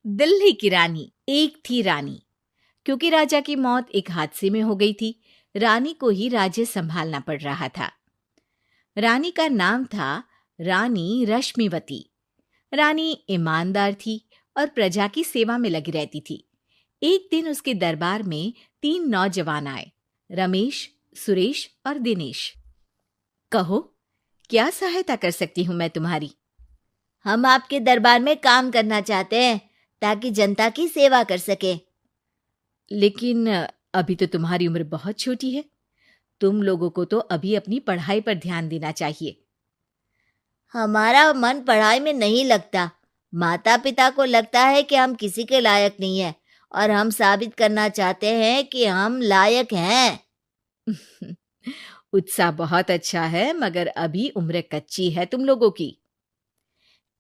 दिल्ली की रानी। एक थी रानी। क्योंकि राजा की मौत एक हादसे में हो गई थी, रानी को ही राज्य संभालना पड़ रहा था। रानी का नाम था रानी रश्मिवती। रानी ईमानदार थी और प्रजा की सेवा में लगी रहती थी। एक दिन उसके दरबार में 3 नौजवान आए, रमेश, सुरेश और दिनेश। कहो, क्या सहायता कर सकती हूँ मैं तुम्हारी? हम आपके दरबार में काम करना चाहते हैं ताकि जनता की सेवा कर सके। लेकिन अभी तो तुम्हारी उम्र बहुत छोटी है। तुम लोगों को तो अभी अपनी पढ़ाई पर ध्यान देना चाहिए। हमारा मन पढ़ाई में नहीं लगता। माता पिता को लगता है कि हम किसी के लायक नहीं है और हम साबित करना चाहते हैं कि हम लायक हैं। उत्साह बहुत अच्छा है, मगर अभी उम्र कच्ची है तुम लोगों की।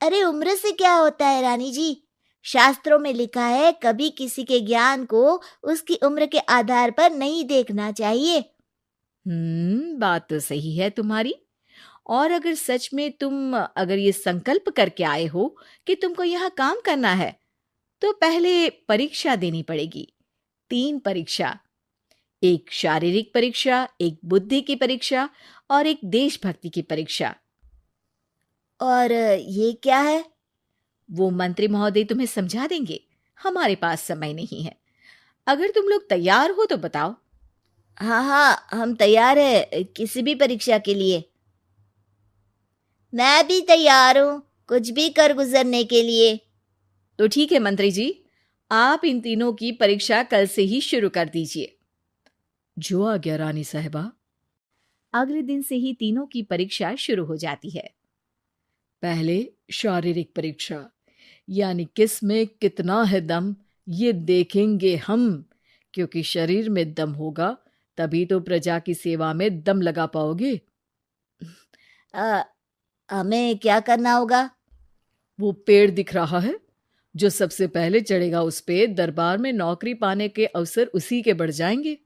अरे उम्र से क्या होता है रानी जी? शास्त्रों में लिखा है कभी किसी के ज्ञान को उसकी उम्र के आधार पर नहीं देखना चाहिए। बात तो सही है तुम्हारी। और अगर सच में तुम अगर ये संकल्प करके आए हो कि तुमको यहाँ काम करना है, तो पहले परीक्षा देनी पड़ेगी। 3 परीक्षा। एक शारीरिक परीक्षा, एक बुद्धि की परीक्षा और एक देशभक्ति की परीक्षा। और ये क्या है? वो मंत्री महोदय तुम्हें समझा देंगे। हमारे पास समय नहीं है। अगर तुम लोग तैयार हो तो बताओ। हाँ हाँ, हम तैयार है किसी भी परीक्षा के लिए। मैं भी तैयार हूँ कुछ भी कर गुजरने के लिए। तो ठीक है मंत्री जी, आप इन तीनों की परीक्षा कल से ही शुरू कर दीजिए। जो आज्ञा रानी साहिबा। अगले दिन से ही तीनों की परीक्षा शुरू हो जाती है। पहले शारीरिक परीक्षा, यानी किस में कितना है दम, ये देखेंगे हम। क्योंकि शरीर में दम होगा तभी तो प्रजा की सेवा में दम लगा पाओगे। अ, हमें क्या करना होगा? वो पेड़ दिख रहा है, जो सबसे पहले चढ़ेगा उस पे दरबार में नौकरी पाने के अवसर उसी के बढ़ जाएंगे।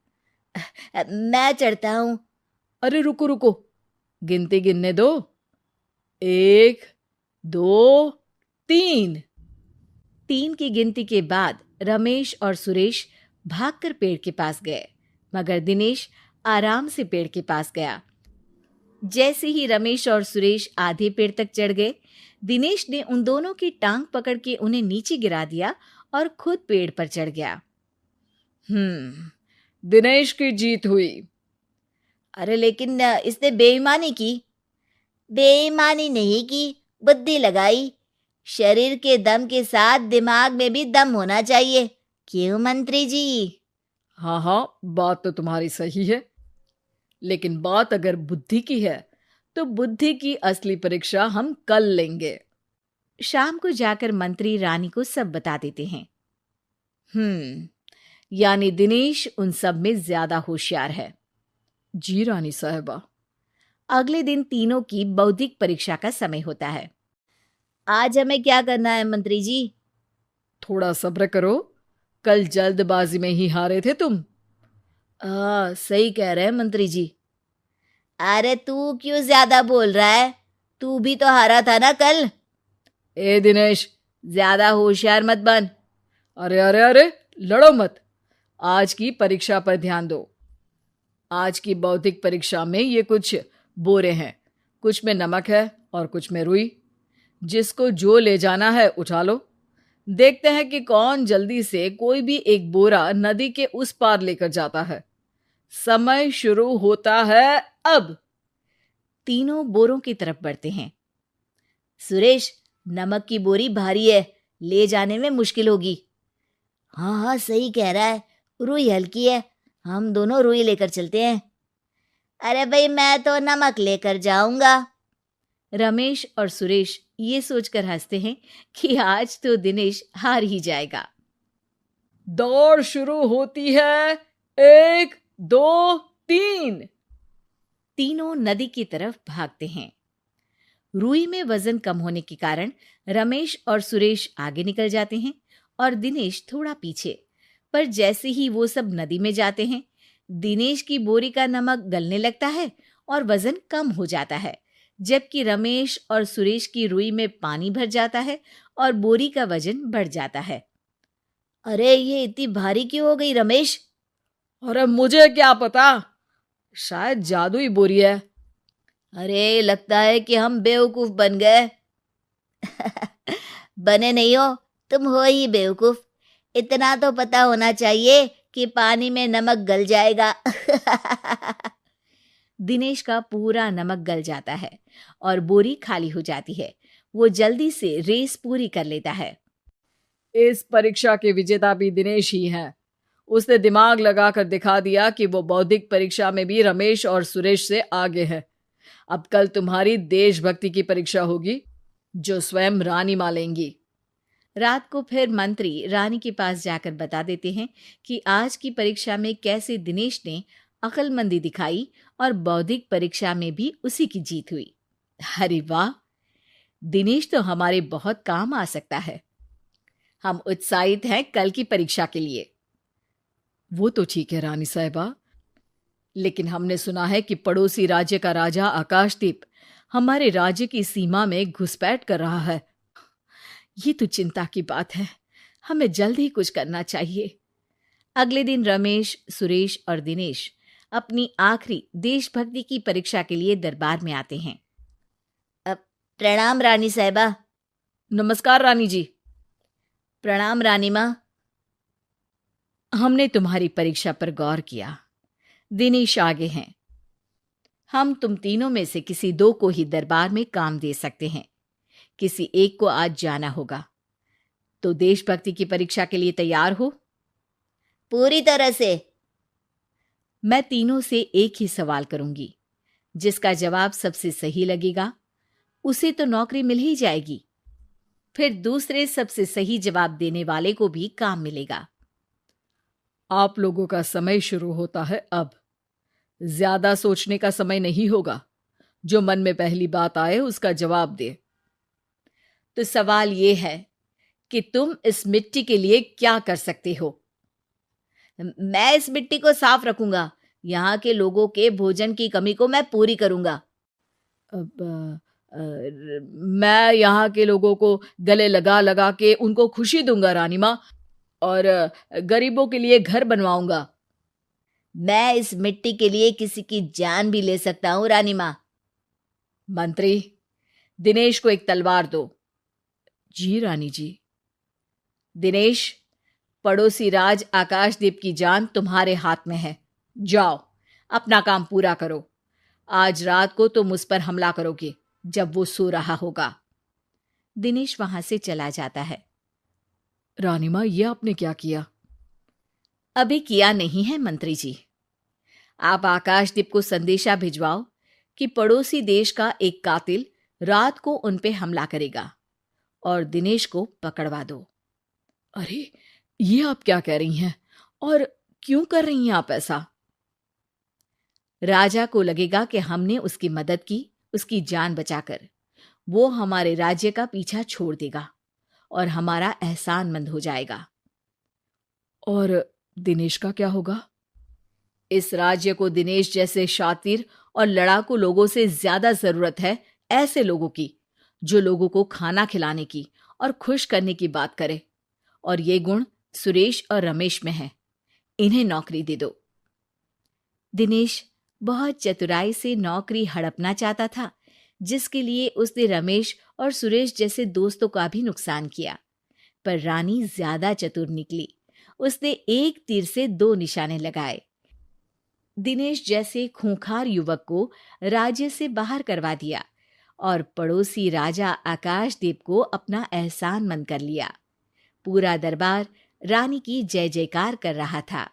मैं चढ़ता हूँ। अरे रुको रुको, गिनती गिनने दो। 1, 2, 3। 3 की गिनती के बाद रमेश और सुरेश भागकर पेड़ के पास गए, मगर दिनेश आराम से पेड़ के पास गया। जैसे ही रमेश और सुरेश आधे पेड़ तक चढ़ गए, दिनेश ने उन दोनों की टांग पकड़ के उन्हें नीचे गिरा दिया और खुद पेड़ पर चढ़ गया। दिनेश की जीत हुई। अरे लेकिन इसने बेईमानी की। बेईमानी नहीं की, बुद्धि लगाई। शरीर के दम के साथ दिमाग में भी दम होना चाहिए। क्यों मंत्री जी? हाँ हाँ, बात तो तुम्हारी सही है, लेकिन बात अगर बुद्धि की है तो बुद्धि की असली परीक्षा हम कल लेंगे। शाम को जाकर मंत्री रानी को सब बता देते हैं। यानी दिनेश उन सब में ज्यादा होशियार है। जी रानी साहिबा। अगले दिन तीनों की बौद्धिक परीक्षा का समय होता है। आज हमें क्या करना है मंत्री जी? थोड़ा सब्र करो, कल जल्दबाजी में ही हारे थे तुम। सही कह रहे हैं मंत्री जी। अरे तू क्यों ज्यादा बोल रहा है? तू भी तो हारा था ना कल। ए दिनेश, ज्यादा होशियार मत बन। अरे अरे अरे, लड़ो मत। आज की परीक्षा पर ध्यान दो। आज की बौद्धिक परीक्षा में ये कुछ बोरे हैं, कुछ में नमक है और कुछ में रुई। जिसको जो ले जाना है उठा लो। देखते हैं कि कौन जल्दी से कोई भी एक बोरा नदी के उस पार लेकर जाता है। समय शुरू होता है अब। तीनों बोरों की तरफ बढ़ते हैं। सुरेश, नमक की बोरी भारी है, ले जाने में मुश्किल होगी। हाँ हाँ, सही कह रहा है, रुई हल्की है, हम दोनों रुई लेकर चलते हैं। अरे भाई, मैं तो नमक लेकर जाऊंगा। रमेश और सुरेश ये सोचकर हंसते हैं कि आज तो दिनेश हार ही जाएगा। दौड़ शुरू होती है। 1, 2, 3। तीनों नदी की तरफ भागते हैं। रुई में वजन कम होने के कारण रमेश और सुरेश आगे निकल जाते हैं और दिनेश थोड़ा पीछे। पर जैसे ही वो सब नदी में जाते हैं, दिनेश की बोरी का नमक गलने लगता है और वजन कम हो जाता है, जबकि रमेश और सुरेश की रुई में पानी भर जाता है और बोरी का वजन बढ़ जाता है। अरे ये इतनी भारी क्यों हो गई रमेश? अरे मुझे क्या पता, शायद जादुई बोरी है। अरे लगता है कि हम बेवकूफ बन गए। बने नहीं हो, तुम हो ही बेवकूफ। इतना तो पता होना चाहिए कि पानी में नमक गल जाएगा। दिनेश का पूरा नमक गल जाता है और बोरी खाली हो जाती है। वो जल्दी से रेस पूरी कर लेता है। इस परीक्षा के विजेता भी दिनेश ही हैं। उसने दिमाग लगाकर दिखा दिया कि वो बौद्धिक परीक्षा में भी रमेश और सुरेश से आगे है। अब कल तुम्हारी देशभक्ति की परीक्षा होगी, जो स्वयं रानी माँ लेंगी। रात को फिर मंत्री रानी के पास जाकर बता देते हैं कि आज की परीक्षा में कैसे दिनेश ने अक्लमंदी दिखाई और बौद्धिक परीक्षा में भी उसी की जीत हुई। अरे वाह, दिनेश तो हमारे बहुत काम आ सकता है। हम उत्साहित हैं कल की परीक्षा के लिए। वो तो ठीक है रानी साहिबा, लेकिन हमने सुना है कि पड़ोसी राज्य का राजा आकाशदीप हमारे राज्य की सीमा में घुसपैठ कर रहा है। ये तो चिंता की बात है। हमें जल्द ही कुछ करना चाहिए। अगले दिन रमेश, सुरेश और दिनेश अपनी आखिरी देशभक्ति की परीक्षा के लिए दरबार में आते हैं। प्रणाम रानी साहिबा। नमस्कार रानी जी। प्रणाम रानी माँ। हमने तुम्हारी परीक्षा पर गौर किया। दिनेश आगे हैं। हम तुम तीनों में से किसी दो को ही दरबार में काम दे सकते हैं। किसी एक को आज जाना होगा। तो देशभक्ति की परीक्षा के लिए तैयार हो? पूरी तरह से। मैं तीनों से एक ही सवाल करूंगी। जिसका जवाब सबसे सही लगेगा उसे तो नौकरी मिल ही जाएगी। फिर दूसरे सबसे सही जवाब देने वाले को भी काम मिलेगा। आप लोगों का समय शुरू होता है अब। ज्यादा सोचने का समय नहीं होगा। जो मन में पहली बात आए उसका जवाब दे। तो सवाल ये है कि तुम इस मिट्टी के लिए क्या कर सकते हो? मैं इस मिट्टी को साफ रखूंगा। यहाँ के लोगों के भोजन की कमी को मैं पूरी करूंगा। मैं यहाँ के लोगों को गले लगा लगा के उनको खुशी दूंगा रानी माँ, और गरीबों के लिए घर बनवाऊंगा। मैं इस मिट्टी के लिए किसी की जान भी ले सकता हूँ रानी माँ। मंत्री, दिनेश को एक तलवार दो। जी रानी जी। दिनेश, पड़ोसी राज आकाशदीप की जान तुम्हारे हाथ में है। जाओ, अपना काम पूरा करो। आज रात को तुम उस पर हमला करोगे जब वो सो रहा होगा। दिनेश वहां से चला जाता है। रानी माँ, ये आपने क्या किया? अभी किया नहीं है मंत्री जी। आप आकाशदीप को संदेशा भिजवाओ कि पड़ोसी देश का एक कातिल रात को उन पे हमला करेगा और दिनेश को पकड़वा दो। अरे, ये आप क्या कह रही हैं? और क्यों कर रही हैं आप ऐसा? राजा को लगेगा कि हमने उसकी मदद की, उसकी जान बचाकर। वो हमारे राज्य का पीछा छोड़ देगा और हमारा एहसानमंद हो जाएगा। और दिनेश का क्या होगा? इस राज्य को दिनेश जैसे शातिर और लड़ाकू लोगों से ज्यादा जरूरत है। ऐसे लोगों की जो लोगों को खाना खिलाने की और खुश करने की बात करे। और ये गुण सुरेश और रमेश में है। इन्हें नौकरी दे दो। दिनेश बहुत चतुराई से नौकरी हड़पना चाहता था, जिसके लिए उसने रमेश और सुरेश जैसे दोस्तों का भी नुकसान किया। पर रानी ज्यादा चतुर निकली। उसने एक तीर से दो निशाने लगाए। दिनेश जैसे खूंखार युवक को राज्य से बाहर करवा दिया और पड़ोसी राजा आकाशदीप को अपना एहसानमंद कर लिया। पूरा दरबार रानी की जय जयकार कर रहा था।